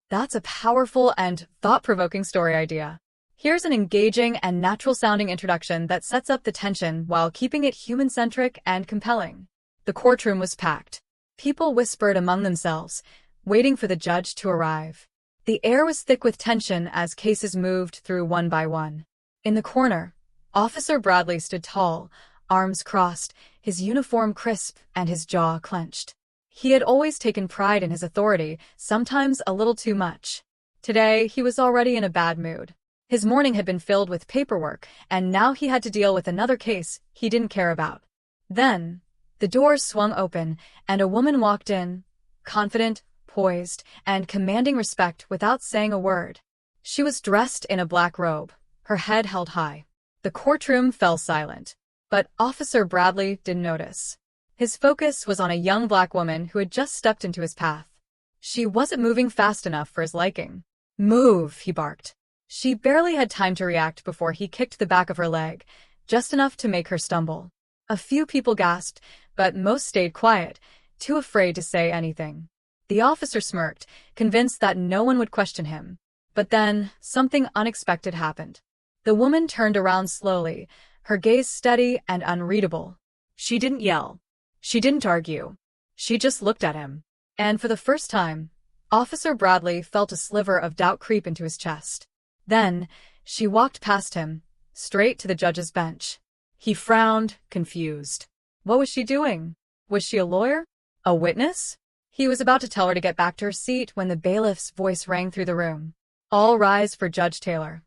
That's a powerful and thought-provoking story idea. Here's an engaging and natural-sounding introduction that sets up the tension while keeping it human-centric and compelling. The courtroom was packed. People whispered among themselves, waiting for the judge to arrive. The air was thick with tension as cases moved through one by one. In the corner, Officer Bradley stood tall, arms crossed, his uniform crisp and his jaw clenched. He had always taken pride in his authority, sometimes a little too much. Today, he was already in a bad mood. His morning had been filled with paperwork, and now he had to deal with another case he didn't care about. Then, the doors swung open, and a woman walked in, confident, poised, and commanding respect without saying a word. She was dressed in a black robe, her head held high. The courtroom fell silent, but Officer Bradley didn't notice. His focus was on a young black woman who had just stepped into his path. She wasn't moving fast enough for his liking. "Move," he barked. She barely had time to react before he kicked the back of her leg, just enough to make her stumble. A few people gasped, but most stayed quiet, too afraid to say anything. The officer smirked, convinced that no one would question him. But then, something unexpected happened. The woman turned around slowly, her gaze steady and unreadable. She didn't yell. She didn't argue. She just looked at him. And for the first time, Officer Bradley felt a sliver of doubt creep into his chest. Then, she walked past him, straight to the judge's bench. He frowned, confused. What was she doing? Was she a lawyer? A witness? He was about to tell her to get back to her seat when the bailiff's voice rang through the room. "All rise for Judge Taylor."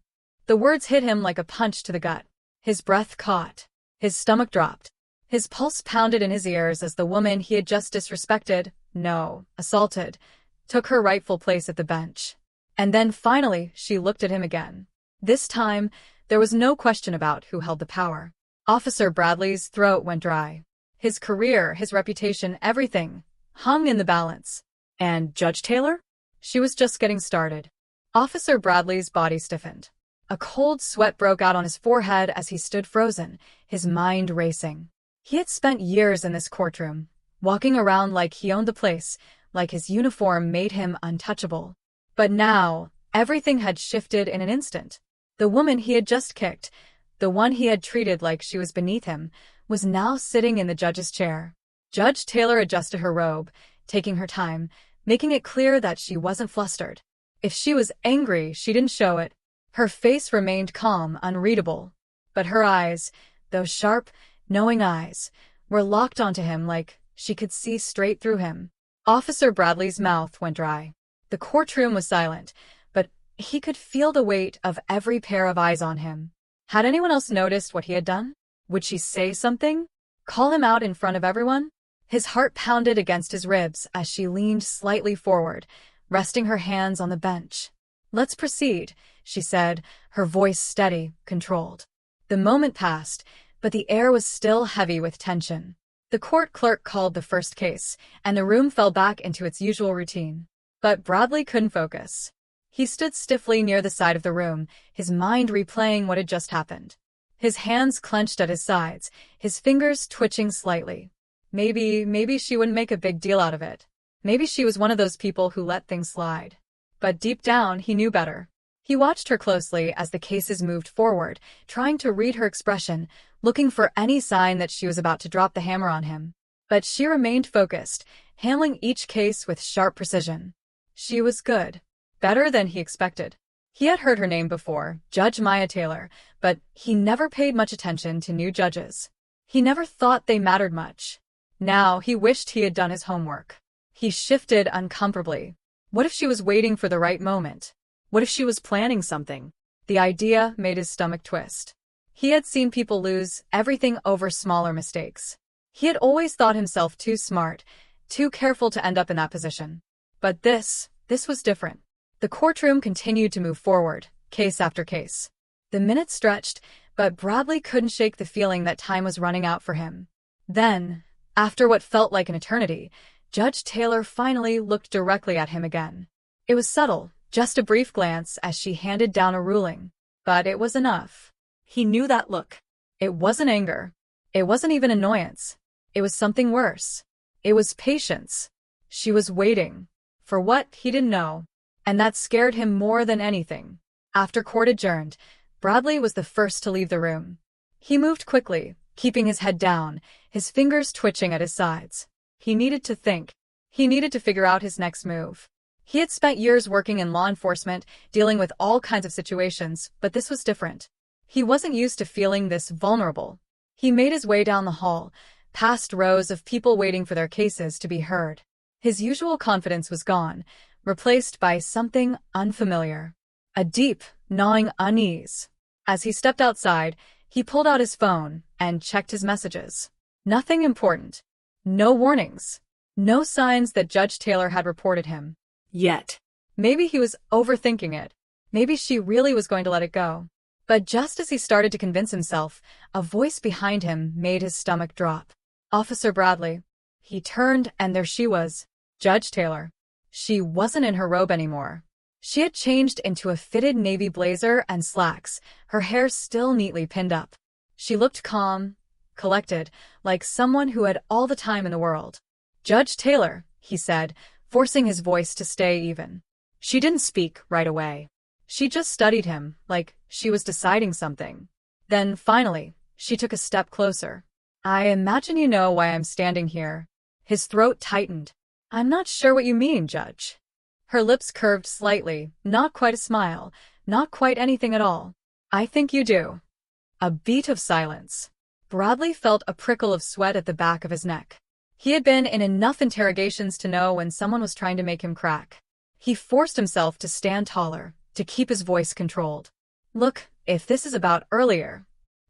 The words hit him like a punch to the gut. His breath caught. His stomach dropped. His pulse pounded in his ears as the woman he had just disrespected, no, assaulted, took her rightful place at the bench. And then finally, she looked at him again. This time, there was no question about who held the power. Officer Bradley's throat went dry. His career, his reputation, everything hung in the balance. And Judge Taylor? She was just getting started. Officer Bradley's body stiffened. A cold sweat broke out on his forehead as he stood frozen, his mind racing. He had spent years in this courtroom, walking around like he owned the place, like his uniform made him untouchable. But now, everything had shifted in an instant. The woman he had just kicked, the one he had treated like she was beneath him, was now sitting in the judge's chair. Judge Taylor adjusted her robe, taking her time, making it clear that she wasn't flustered. If she was angry, she didn't show it. Her face remained calm, unreadable. But her eyes, those sharp, knowing eyes, were locked onto him like she could see straight through him. Officer Bradley's mouth went dry. The courtroom was silent, but he could feel the weight of every pair of eyes on him. Had anyone else noticed what he had done? Would she say something? Call him out in front of everyone? His heart pounded against his ribs as she leaned slightly forward, resting her hands on the bench. "Let's proceed," she said, her voice steady, controlled. The moment passed, but the air was still heavy with tension. The court clerk called the first case, and the room fell back into its usual routine. But Bradley couldn't focus. He stood stiffly near the side of the room, his mind replaying what had just happened. His hands clenched at his sides, his fingers twitching slightly. Maybe she wouldn't make a big deal out of it. Maybe she was one of those people who let things slide. But deep down, he knew better. He watched her closely as the cases moved forward, trying to read her expression, looking for any sign that she was about to drop the hammer on him. But she remained focused, handling each case with sharp precision. She was good. Better than he expected. He had heard her name before, Judge Maya Taylor, but he never paid much attention to new judges. He never thought they mattered much. Now he wished he had done his homework. He shifted uncomfortably. What if she was waiting for the right moment? What if she was planning something? The idea made his stomach twist. He had seen people lose everything over smaller mistakes. He had always thought himself too smart, too careful to end up in that position. But this was different. The courtroom continued to move forward, case after case. The minutes stretched, but Bradley couldn't shake the feeling that time was running out for him. Then, after what felt like an eternity, Judge Taylor finally looked directly at him again. It was subtle, just a brief glance as she handed down a ruling. But it was enough. He knew that look. It wasn't anger. It wasn't even annoyance. It was something worse. It was patience. She was waiting. For what, he didn't know. and that scared him more than anything. After court adjourned, Bradley was the first to leave the room. He moved quickly, keeping his head down, his fingers twitching at his sides. He needed to think. He needed to figure out his next move. He had spent years working in law enforcement, dealing with all kinds of situations, but this was different. He wasn't used to feeling this vulnerable. He made his way down the hall, past rows of people waiting for their cases to be heard. His usual confidence was gone, replaced by something unfamiliar. A deep, gnawing unease. As he stepped outside, he pulled out his phone and checked his messages. Nothing important. No warnings. No signs that Judge Taylor had reported him. Yet. Maybe he was overthinking it. Maybe she really was going to let it go. But just as he started to convince himself, a voice behind him made his stomach drop. Officer Bradley. He turned, and there she was. Judge Taylor. She wasn't in her robe anymore. She had changed into a fitted navy blazer and slacks, her hair still neatly pinned up. She looked calm, collected, like someone who had all the time in the world. Judge Taylor, he said, forcing his voice to stay even. She didn't speak right away. She just studied him, like she was deciding something. Then, finally, she took a step closer. I imagine you know why I'm standing here. His throat tightened. I'm not sure what you mean, Judge. Her lips curved slightly, not quite a smile, not quite anything at all. I think you do. A beat of silence. Bradley felt a prickle of sweat at the back of his neck. He had been in enough interrogations to know when someone was trying to make him crack. He forced himself to stand taller, to keep his voice controlled. Look, if this is about earlier.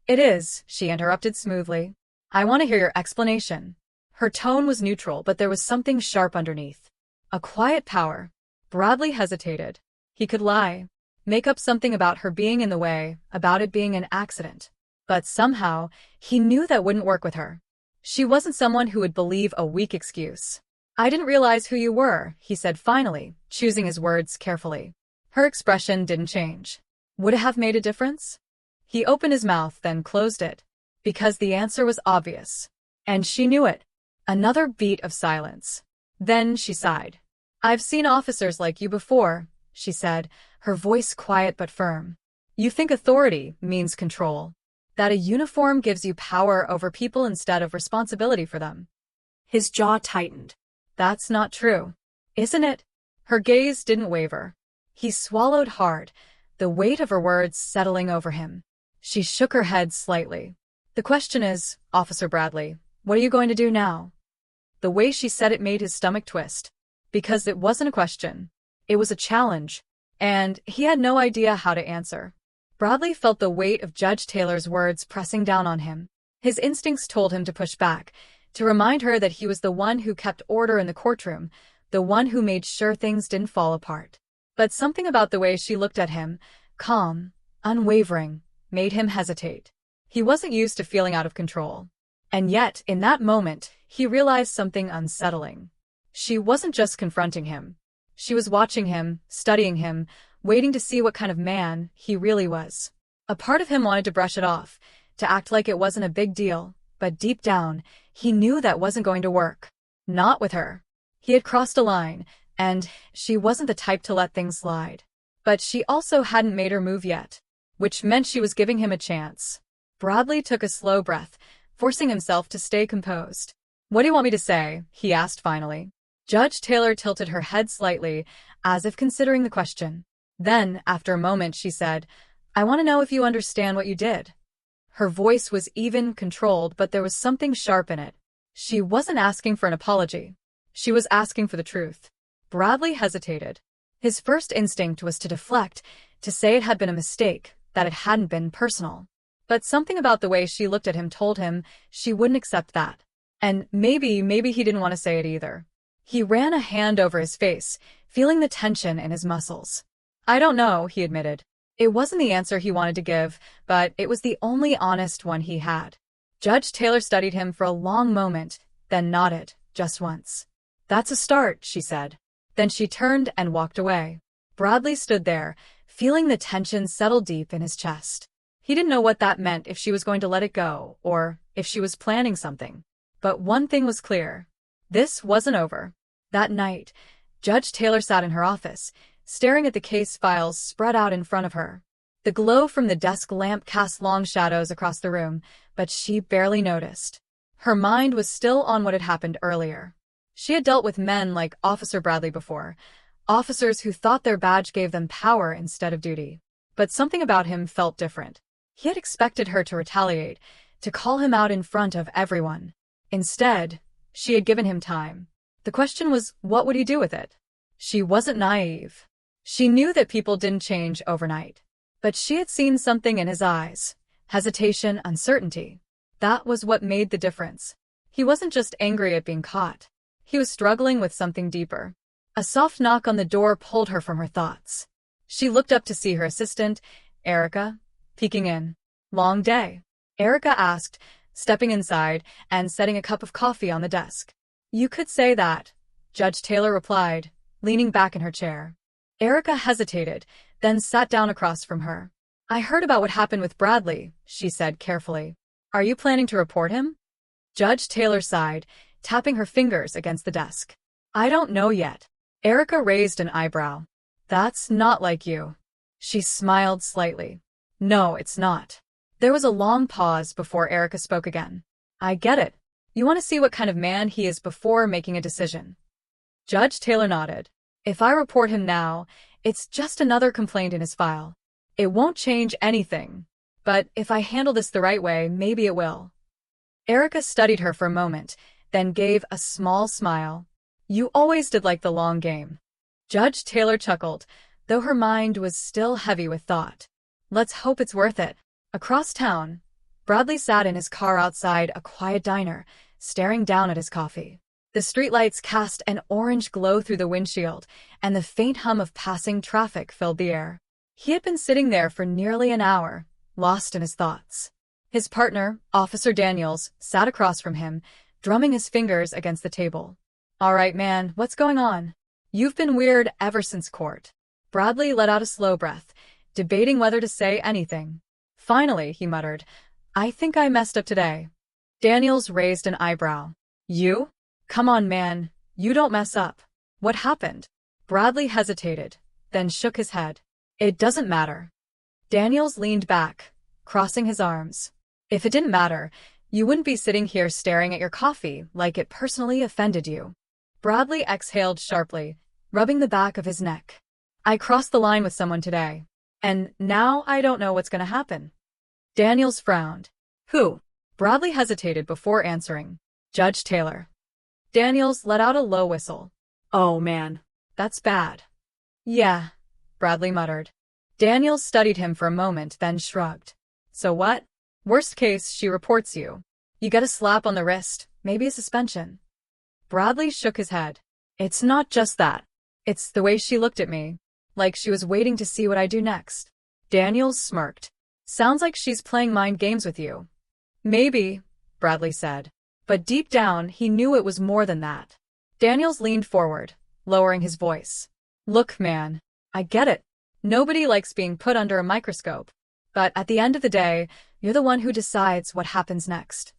It is, she interrupted smoothly. I want to hear your explanation. Her tone was neutral, but there was something sharp underneath. A quiet power. Bradley hesitated. He could lie. Make up something about her being in the way, about it being an accident. But somehow, he knew that wouldn't work with her. She wasn't someone who would believe a weak excuse. I didn't realize who you were, he said finally, choosing his words carefully. Her expression didn't change. Would it have made a difference? He opened his mouth, then closed it. Because the answer was obvious. And she knew it. Another beat of silence. Then she sighed. I've seen officers like you before, she said, her voice quiet but firm. You think authority means control. That a uniform gives you power over people instead of responsibility for them. His jaw tightened. That's not true. Isn't it? Her gaze didn't waver. He swallowed hard, the weight of her words settling over him. She shook her head slightly. The question is, Officer Bradley, what are you going to do now? The way she said it made his stomach twist. Because it wasn't a question. It was a challenge. And he had no idea how to answer. Bradley felt the weight of Judge Taylor's words pressing down on him. His instincts told him to push back, to remind her that he was the one who kept order in the courtroom, the one who made sure things didn't fall apart. But something about the way she looked at him, calm, unwavering, made him hesitate. He wasn't used to feeling out of control. And yet, in that moment, he realized something unsettling. She wasn't just confronting him. She was watching him, studying him, waiting to see what kind of man he really was. A part of him wanted to brush it off, to act like it wasn't a big deal, but deep down, he knew that wasn't going to work. Not with her. He had crossed a line, and she wasn't the type to let things slide. But she also hadn't made her move yet, which meant she was giving him a chance. Bradley took a slow breath, forcing himself to stay composed. What do you want me to say? He asked finally. Judge Taylor tilted her head slightly, as if considering the question. Then, after a moment, she said, I want to know if you understand what you did. Her voice was even, controlled, but there was something sharp in it. She wasn't asking for an apology. She was asking for the truth. Bradley hesitated. His first instinct was to deflect, to say it had been a mistake, that it hadn't been personal. But something about the way she looked at him told him she wouldn't accept that. And maybe he didn't want to say it either. He ran a hand over his face, feeling the tension in his muscles. I don't know, he admitted. It wasn't the answer he wanted to give, but it was the only honest one he had. Judge Taylor studied him for a long moment, then nodded, just once. That's a start, she said. Then she turned and walked away. Bradley stood there, feeling the tension settle deep in his chest. He didn't know what that meant, if she was going to let it go, or if she was planning something. But one thing was clear. This wasn't over. That night, Judge Taylor sat in her office, staring at the case files spread out in front of her. The glow from the desk lamp cast long shadows across the room, but she barely noticed. Her mind was still on what had happened earlier. She had dealt with men like Officer Bradley before, officers who thought their badge gave them power instead of duty. But something about him felt different. He had expected her to retaliate, to call him out in front of everyone. Instead, she had given him time. The question was, what would he do with it? She wasn't naive. She knew that people didn't change overnight. But she had seen something in his eyes. Hesitation, uncertainty. That was what made the difference. He wasn't just angry at being caught. He was struggling with something deeper. A soft knock on the door pulled her from her thoughts. She looked up to see her assistant, Erica, peeking in. "Long day?" Erica asked, stepping inside and setting a cup of coffee on the desk. "You could say that," Judge Taylor replied, leaning back in her chair. Erica hesitated, then sat down across from her. "I heard about what happened with Bradley," she said carefully. "Are you planning to report him?" Judge Taylor sighed, tapping her fingers against the desk. "I don't know yet." Erica raised an eyebrow. "That's not like you." She smiled slightly. "No, it's not." There was a long pause before Erica spoke again. "I get it. You want to see what kind of man he is before making a decision." Judge Taylor nodded. "If I report him now, it's just another complaint in his file. It won't change anything. But if I handle this the right way, maybe it will." Erica studied her for a moment, then gave a small smile. "You always did like the long game." Judge Taylor chuckled, though her mind was still heavy with thought. "Let's hope it's worth it." Across town, Bradley sat in his car outside a quiet diner, staring down at his coffee. The streetlights cast an orange glow through the windshield, and the faint hum of passing traffic filled the air. He had been sitting there for nearly an hour, lost in his thoughts. His partner, Officer Daniels, sat across from him, drumming his fingers against the table. "All right, man, what's going on? You've been weird ever since court." Bradley let out a slow breath, debating whether to say anything. Finally, he muttered, "I think I messed up today." Daniels raised an eyebrow. "You? Come on, man, you don't mess up." "What happened?" Bradley hesitated, then shook his head. "It doesn't matter." Daniels leaned back, crossing his arms. "If it didn't matter, you wouldn't be sitting here staring at your coffee like it personally offended you." Bradley exhaled sharply, rubbing the back of his neck. "I crossed the line with someone today. And now I don't know what's going to happen." Daniels frowned. "Who?" Bradley hesitated before answering. "Judge Taylor." Daniels let out a low whistle. "Oh man, that's bad." "Yeah," Bradley muttered. Daniels studied him for a moment, then shrugged. "So what? Worst case, she reports you. You get a slap on the wrist, maybe a suspension." Bradley shook his head. "It's not just that. It's the way she looked at me. Like she was waiting to see what I do next." Daniels smirked. "Sounds like she's playing mind games with you." "Maybe," Bradley said. But deep down, he knew it was more than that. Daniels leaned forward, lowering his voice. "Look, man, I get it. Nobody likes being put under a microscope. But at the end of the day, you're the one who decides what happens next."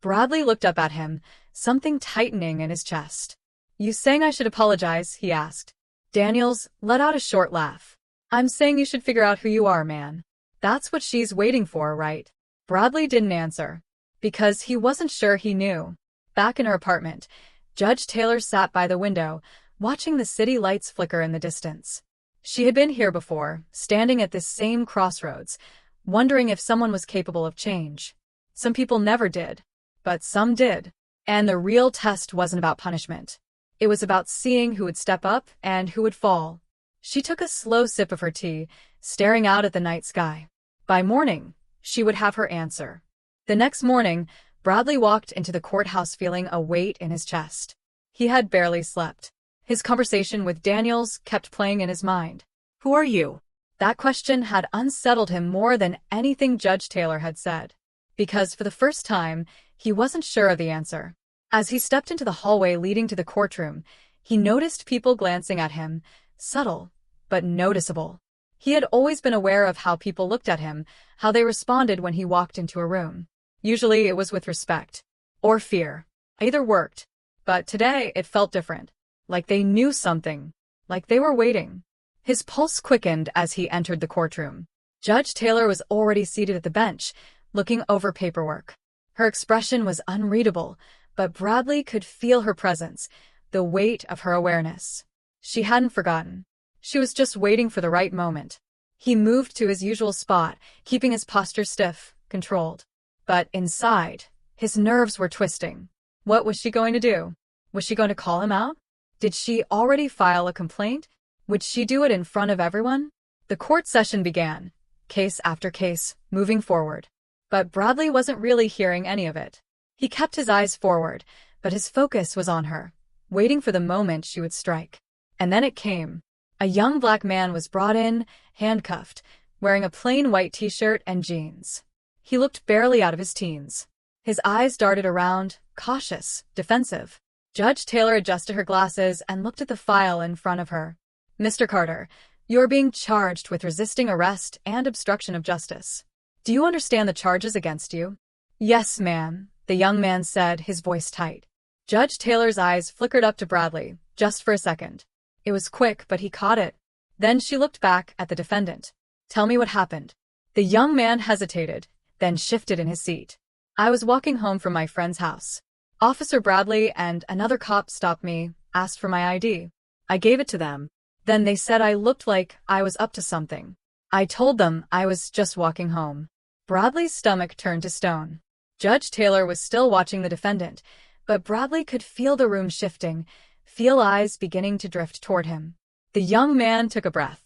Bradley looked up at him, something tightening in his chest. "You saying I should apologize?" he asked. Daniels let out a short laugh. "I'm saying you should figure out who you are, man. That's what she's waiting for, right?" Bradley didn't answer, because he wasn't sure he knew. Back in her apartment, Judge Taylor sat by the window, watching the city lights flicker in the distance. She had been here before, standing at this same crossroads, wondering if someone was capable of change. Some people never did, but some did. And the real test wasn't about punishment. It was about seeing who would step up and who would fall. She took a slow sip of her tea, staring out at the night sky. By morning, she would have her answer. The next morning, Bradley walked into the courthouse feeling a weight in his chest. He had barely slept. His conversation with Daniels kept playing in his mind. "Who are you?" That question had unsettled him more than anything Judge Taylor had said. Because for the first time, he wasn't sure of the answer. As he stepped into the hallway leading to the courtroom, he noticed people glancing at him, subtle, but noticeable. He had always been aware of how people looked at him, how they responded when he walked into a room. Usually it was with respect. Or fear. Either worked. But today it felt different. Like they knew something. Like they were waiting. His pulse quickened as he entered the courtroom. Judge Taylor was already seated at the bench, looking over paperwork. Her expression was unreadable, but Bradley could feel her presence, the weight of her awareness. She hadn't forgotten. She was just waiting for the right moment. He moved to his usual spot, keeping his posture stiff, controlled. But inside, his nerves were twisting. What was she going to do? Was she going to call him out? Did she already file a complaint? Would she do it in front of everyone? The court session began, case after case, moving forward. But Bradley wasn't really hearing any of it. He kept his eyes forward, but his focus was on her, waiting for the moment she would strike. And then it came. A young black man was brought in, handcuffed, wearing a plain white t-shirt and jeans. He looked barely out of his teens. His eyes darted around, cautious, defensive. Judge Taylor adjusted her glasses and looked at the file in front of her. Mr. Carter, you're being charged with resisting arrest and obstruction of justice. Do you understand the charges against you? Yes, ma'am, the young man said, his voice tight. Judge Taylor's eyes flickered up to Bradley, just for a second. It was quick, but he caught it. Then she looked back at the defendant. Tell me what happened. The young man hesitated, then shifted in his seat. I was walking home from my friend's house. Officer Bradley and another cop stopped me, asked for my ID. I gave it to them. Then they said I looked like I was up to something. I told them I was just walking home. Bradley's stomach turned to stone. Judge Taylor was still watching the defendant, but Bradley could feel the room shifting, feel eyes beginning to drift toward him. The young man took a breath.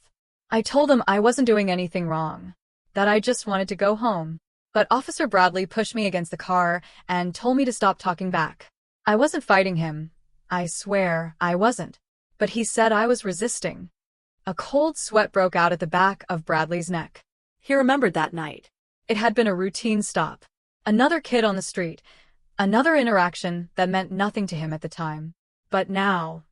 I told him I wasn't doing anything wrong, that I just wanted to go home. But Officer Bradley pushed me against the car and told me to stop talking back. I wasn't fighting him. I swear I wasn't. But he said I was resisting. A cold sweat broke out at the back of Bradley's neck. He remembered that night. It had been a routine stop. Another kid on the street. Another interaction that meant nothing to him at the time. But now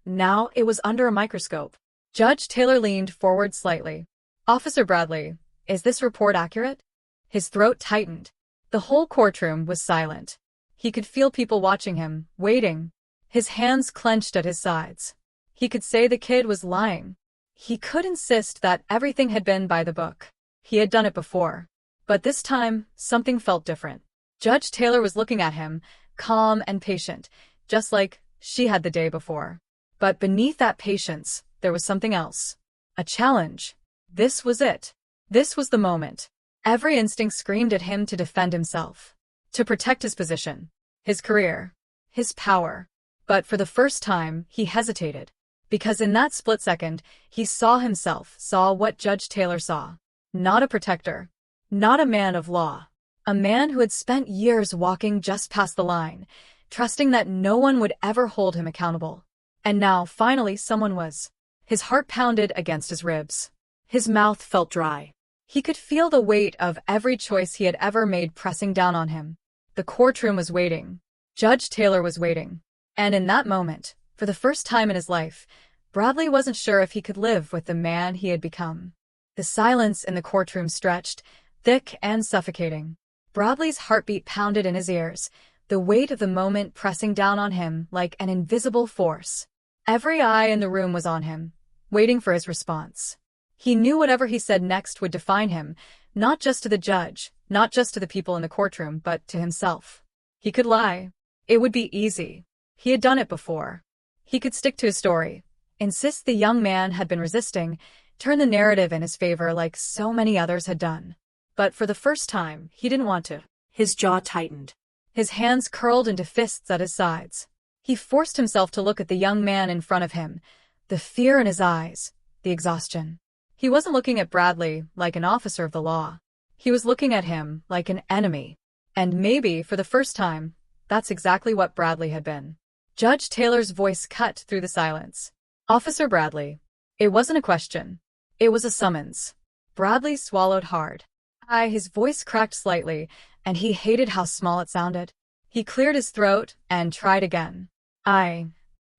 it was under a microscope. Judge Taylor leaned forward slightly. Officer Bradley, is this report accurate? His throat tightened. The whole courtroom was silent. He could feel people watching him, waiting. His hands clenched at his sides. He could say the kid was lying. He could insist that everything had been by the book. He had done it before. But this time, something felt different. Judge Taylor was looking at him, calm and patient, just like she had the day before. But beneath that patience, there was something else. A challenge. This was it. This was the moment. Every instinct screamed at him to defend himself, to protect his position, his career, his power. But for the first time, he hesitated. Because in that split second, he saw himself, saw what Judge Taylor saw. Not a protector. Not a man of law. A man who had spent years walking just past the line, trusting that no one would ever hold him accountable. And now, finally, someone was. His heart pounded against his ribs. His mouth felt dry. He could feel the weight of every choice he had ever made pressing down on him. The courtroom was waiting. Judge Taylor was waiting. And in that moment, for the first time in his life, Bradley wasn't sure if he could live with the man he had become. The silence in the courtroom stretched, thick and suffocating. Bradley's heartbeat pounded in his ears, the weight of the moment pressing down on him like an invisible force. Every eye in the room was on him, waiting for his response. He knew whatever he said next would define him, not just to the judge, not just to the people in the courtroom, but to himself. He could lie. It would be easy. He had done it before. He could stick to his story, insist the young man had been resisting, turn the narrative in his favor like so many others had done. But for the first time, he didn't want to. His jaw tightened. His hands curled into fists at his sides. He forced himself to look at the young man in front of him, the fear in his eyes, the exhaustion. He wasn't looking at Bradley like an officer of the law. He was looking at him like an enemy. And maybe, for the first time, that's exactly what Bradley had been. Judge Taylor's voice cut through the silence. Officer Bradley. It wasn't a question. It was a summons. Bradley swallowed hard. His voice cracked slightly, and he hated how small it sounded. He cleared his throat and tried again.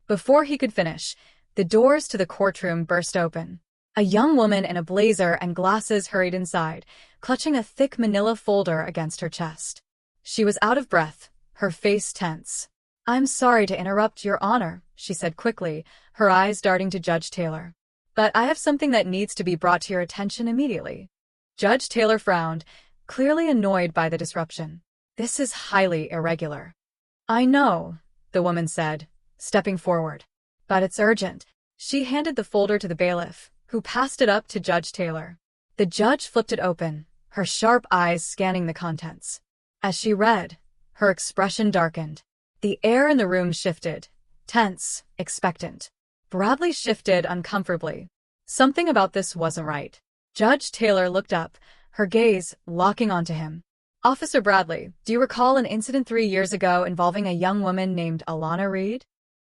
Before he could finish, the doors to the courtroom burst open. A young woman in a blazer and glasses hurried inside, clutching a thick manila folder against her chest. She was out of breath, her face tense. "I'm sorry to interrupt, Your Honor," she said quickly, her eyes darting to Judge Taylor. But I have something that needs to be brought to your attention immediately. Judge Taylor frowned, clearly annoyed by the disruption. This is highly irregular. I know, the woman said, stepping forward. But it's urgent. She handed the folder to the bailiff, who passed it up to Judge Taylor. The judge flipped it open, her sharp eyes scanning the contents. As she read, her expression darkened. The air in the room shifted, tense, expectant. Bradley shifted uncomfortably. Something about this wasn't right. Judge Taylor looked up, her gaze locking onto him. Officer Bradley, do you recall an incident 3 years ago involving a young woman named Alana Reed?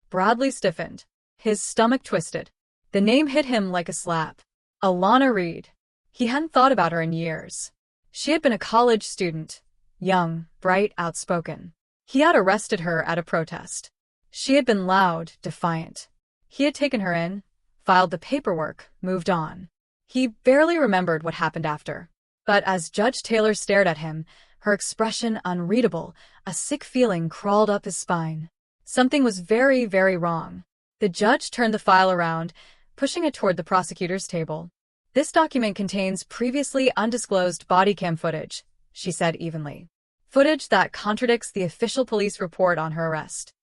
Bradley stiffened. His stomach twisted. The name hit him like a slap. Alana Reed. He hadn't thought about her in years. She had been a college student. Young, bright, outspoken. He had arrested her at a protest. She had been loud, defiant. He had taken her in, filed the paperwork, moved on. He barely remembered what happened after. But as Judge Taylor stared at him, her expression unreadable, a sick feeling crawled up his spine. Something was very, very wrong. The judge turned the file around, pushing it toward the prosecutor's table. This document contains previously undisclosed body cam footage, she said evenly. Footage that contradicts the official police report on her arrest.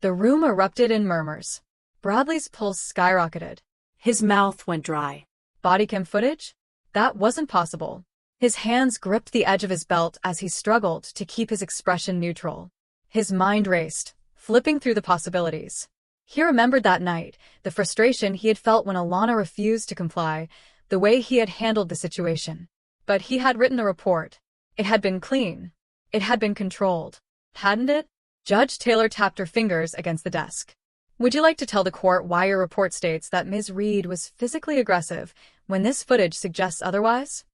The room erupted in murmurs. Bradley's pulse skyrocketed. His mouth went dry. Body cam footage? That wasn't possible. His hands gripped the edge of his belt as he struggled to keep his expression neutral. His mind raced, flipping through the possibilities. He remembered that night, the frustration he had felt when Alana refused to comply, the way he had handled the situation. But he had written the report. It had been clean. It had been controlled. Hadn't it? Judge Taylor tapped her fingers against the desk. Would you like to tell the court why your report states that Ms. Reed was physically aggressive when this footage suggests otherwise?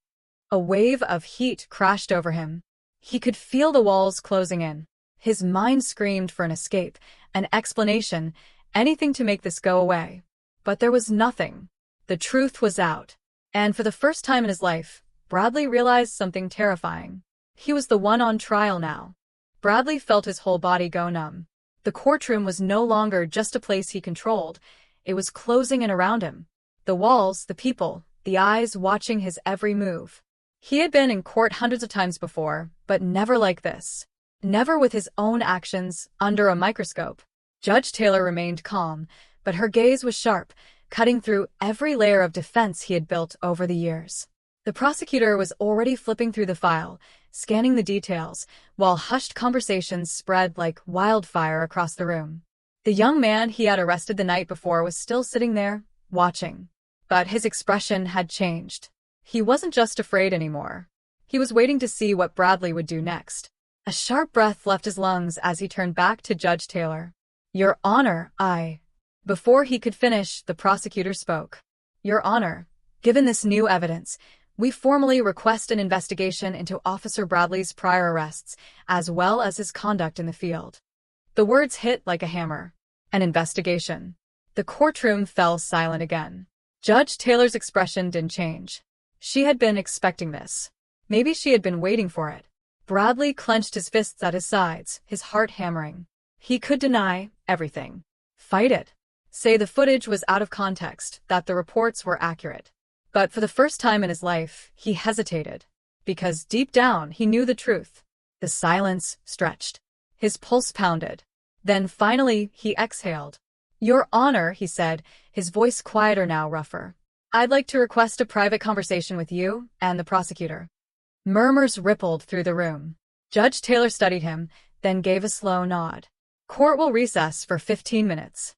A wave of heat crashed over him. He could feel the walls closing in. His mind screamed for an escape, an explanation, anything to make this go away. But there was nothing. The truth was out. And for the first time in his life, Bradley realized something terrifying. He was the one on trial now. Bradley felt his whole body go numb. The courtroom was no longer just a place he controlled. It was closing in around him. The walls, the people, the eyes watching his every move. He had been in court hundreds of times before, but never like this. Never with his own actions under a microscope. Judge Taylor remained calm, but her gaze was sharp, cutting through every layer of defense he had built over the years. The prosecutor was already flipping through the file, scanning the details, while hushed conversations spread like wildfire across the room. The young man he had arrested the night before was still sitting there, watching. But his expression had changed. He wasn't just afraid anymore. He was waiting to see what Bradley would do next. A sharp breath left his lungs as he turned back to Judge Taylor. Your Honor, Before he could finish, the prosecutor spoke. Your Honor, given this new evidence, we formally request an investigation into Officer Bradley's prior arrests, as well as his conduct in the field. The words hit like a hammer. An investigation. The courtroom fell silent again. Judge Taylor's expression didn't change. She had been expecting this. Maybe she had been waiting for it. Bradley clenched his fists at his sides, his heart hammering. He could deny everything. Fight it. Say the footage was out of context, that the reports were accurate. But for the first time in his life, he hesitated. Because deep down, he knew the truth. The silence stretched. His pulse pounded. Then finally, he exhaled. Your Honor, he said, his voice quieter now, rougher. I'd like to request a private conversation with you and the prosecutor. Murmurs rippled through the room. Judge Taylor studied him, then gave a slow nod. Court will recess for 15 minutes.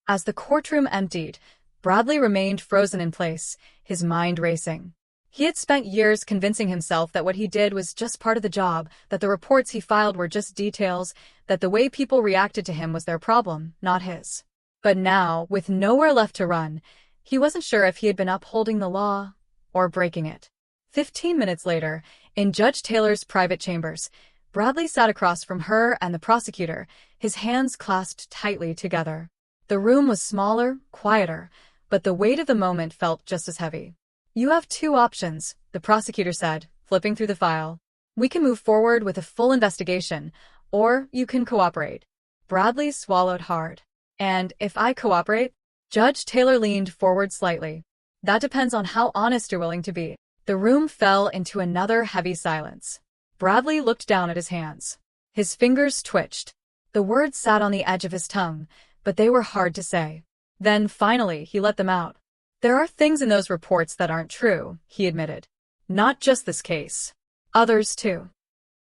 As the courtroom emptied, Bradley remained frozen in place, his mind racing. He had spent years convincing himself that what he did was just part of the job, that the reports he filed were just details, that the way people reacted to him was their problem, not his. But now, with nowhere left to run, he wasn't sure if he had been upholding the law or breaking it. 15 minutes later, in Judge Taylor's private chambers, Bradley sat across from her and the prosecutor, his hands clasped tightly together. The room was smaller, quieter, but the weight of the moment felt just as heavy. You have two options, the prosecutor said, flipping through the file. We can move forward with a full investigation, or you can cooperate. Bradley swallowed hard. And if I cooperate? Judge Taylor leaned forward slightly. That depends on how honest you're willing to be. The room fell into another heavy silence. Bradley looked down at his hands. His fingers twitched. The words sat on the edge of his tongue, but they were hard to say. Then, finally, he let them out. There are things in those reports that aren't true, he admitted. Not just this case. Others, too.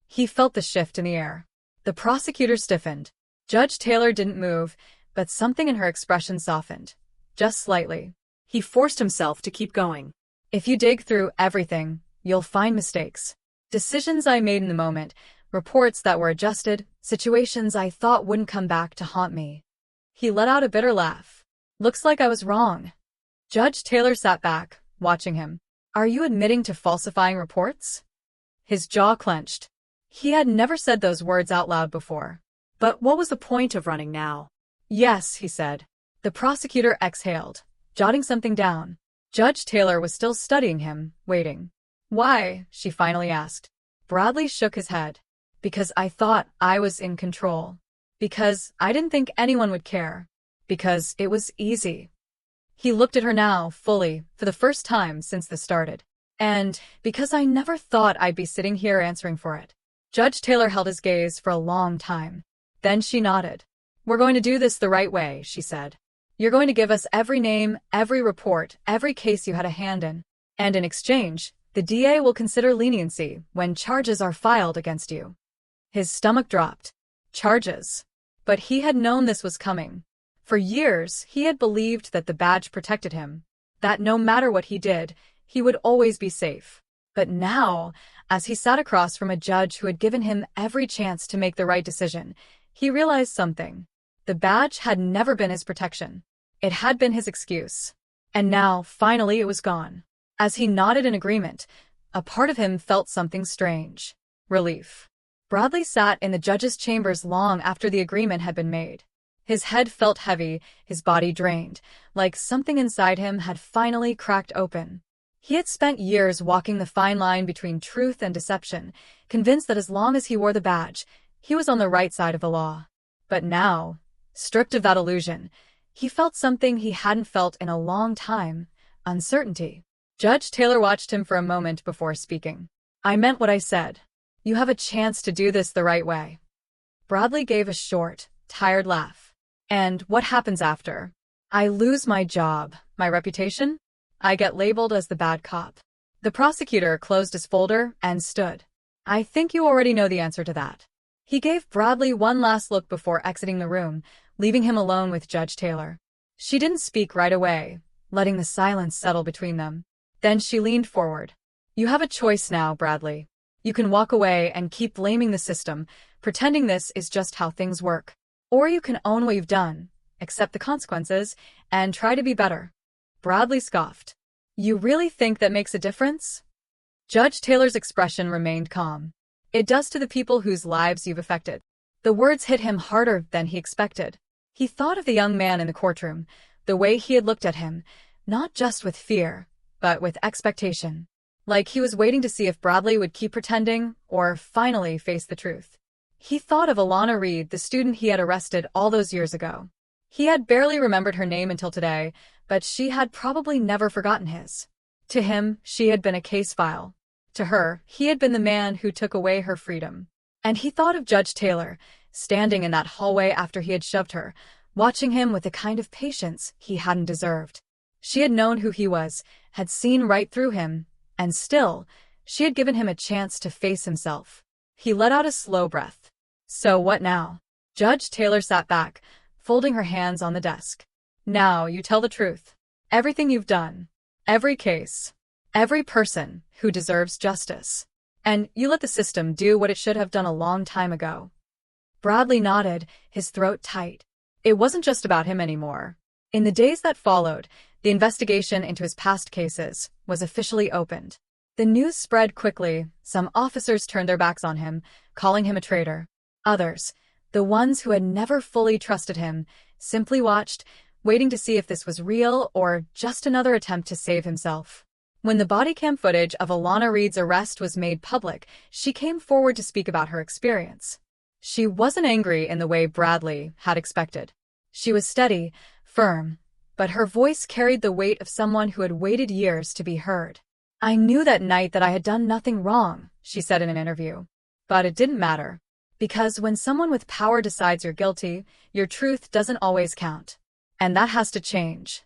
He felt the shift in the air. The prosecutor stiffened. Judge Taylor didn't move, but something in her expression softened. Just slightly. He forced himself to keep going. If you dig through everything, you'll find mistakes. Decisions I made in the moment, reports that were adjusted, situations I thought wouldn't come back to haunt me. He let out a bitter laugh. Looks like I was wrong. Judge Taylor sat back, watching him. Are you admitting to falsifying reports? His jaw clenched. He had never said those words out loud before. But what was the point of running now? Yes, he said. The prosecutor exhaled, jotting something down. Judge Taylor was still studying him, waiting. Why? She finally asked. Bradley shook his head. Because I thought I was in control. Because I didn't think anyone would care. Because it was easy. He looked at her now, fully, for the first time since this started. And because I never thought I'd be sitting here answering for it. Judge Taylor held his gaze for a long time. Then she nodded. We're going to do this the right way, she said. You're going to give us every name, every report, every case you had a hand in. And in exchange, the DA will consider leniency when charges are filed against you. His stomach dropped. Charges. But he had known this was coming. For years, he had believed that the badge protected him. That no matter what he did, he would always be safe. But now, as he sat across from a judge who had given him every chance to make the right decision, he realized something. The badge had never been his protection. It had been his excuse. And now, finally, it was gone. As he nodded in agreement, a part of him felt something strange. Relief. Bradley sat in the judge's chambers long after the agreement had been made. His head felt heavy, his body drained, like something inside him had finally cracked open. He had spent years walking the fine line between truth and deception, convinced that as long as he wore the badge, he was on the right side of the law. But now, stripped of that illusion, he felt something he hadn't felt in a long time, uncertainty. Judge Taylor watched him for a moment before speaking. I meant what I said. You have a chance to do this the right way. Bradley gave a short, tired laugh. And what happens after? I lose my job, my reputation? I get labeled as the bad cop. The prosecutor closed his folder and stood. I think you already know the answer to that. He gave Bradley one last look before exiting the room, leaving him alone with Judge Taylor. She didn't speak right away, letting the silence settle between them. Then she leaned forward. You have a choice now, Bradley. You can walk away and keep blaming the system, pretending this is just how things work. Or you can own what you've done, accept the consequences, and try to be better. Bradley scoffed. You really think that makes a difference? Judge Taylor's expression remained calm. It does to the people whose lives you've affected. The words hit him harder than he expected. He thought of the young man in the courtroom, the way he had looked at him, not just with fear, but with expectation. Like he was waiting to see if Bradley would keep pretending or finally face the truth. He thought of Alana Reed, the student he had arrested all those years ago. He had barely remembered her name until today, but she had probably never forgotten his. To him, she had been a case file. To her, he had been the man who took away her freedom. And he thought of Judge Taylor, standing in that hallway after he had shoved her, watching him with a kind of patience he hadn't deserved. She had known who he was, had seen right through him, and still, she had given him a chance to face himself. He let out a slow breath. So what now? Judge Taylor sat back, folding her hands on the desk. Now you tell the truth. Everything you've done. Every case. Every person who deserves justice. And you let the system do what it should have done a long time ago. Bradley nodded, his throat tight. It wasn't just about him anymore. In the days that followed, the investigation into his past cases was officially opened. The news spread quickly. Some officers turned their backs on him, calling him a traitor. Others, the ones who had never fully trusted him, simply watched, waiting to see if this was real or just another attempt to save himself. When the body cam footage of Alana Reed's arrest was made public, she came forward to speak about her experience. She wasn't angry in the way Bradley had expected. She was steady, firm, but her voice carried the weight of someone who had waited years to be heard. "I knew that night that I had done nothing wrong," she said in an interview. "But it didn't matter. Because when someone with power decides you're guilty, your truth doesn't always count. And that has to change."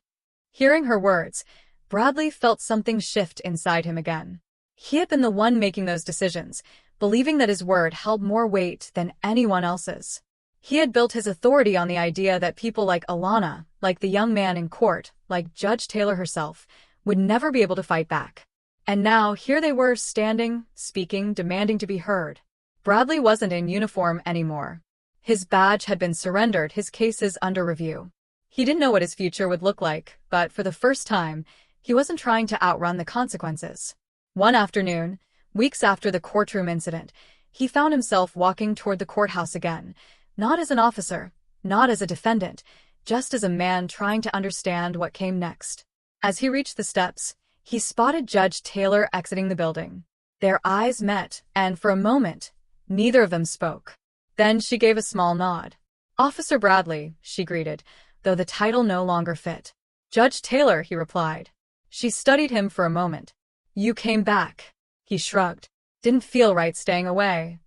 Hearing her words, Bradley felt something shift inside him again. He had been the one making those decisions, believing that his word held more weight than anyone else's. He had built his authority on the idea that people like Alana, like the young man in court, like Judge Taylor herself, would never be able to fight back. And now, here they were, standing, speaking, demanding to be heard. Bradley wasn't in uniform anymore. His badge had been surrendered, his cases under review. He didn't know what his future would look like, but for the first time, he wasn't trying to outrun the consequences. One afternoon, weeks after the courtroom incident, he found himself walking toward the courthouse again, not as an officer, not as a defendant, just as a man trying to understand what came next. As he reached the steps, he spotted Judge Taylor exiting the building. Their eyes met, and for a moment, neither of them spoke. Then she gave a small nod. "Officer Bradley," she greeted, though the title no longer fit. "Judge Taylor," he replied. She studied him for a moment. "You came back." He shrugged. "Didn't feel right staying away."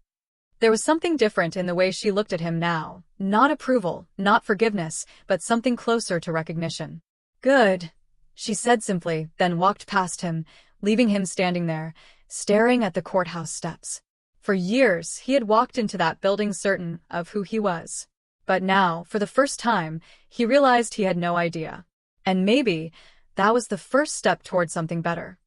There was something different in the way she looked at him now. Not approval, not forgiveness, but something closer to recognition. "Good," she said simply, then walked past him, leaving him standing there, staring at the courthouse steps. For years, he had walked into that building certain of who he was. But now, for the first time, he realized he had no idea. And maybe that was the first step toward something better.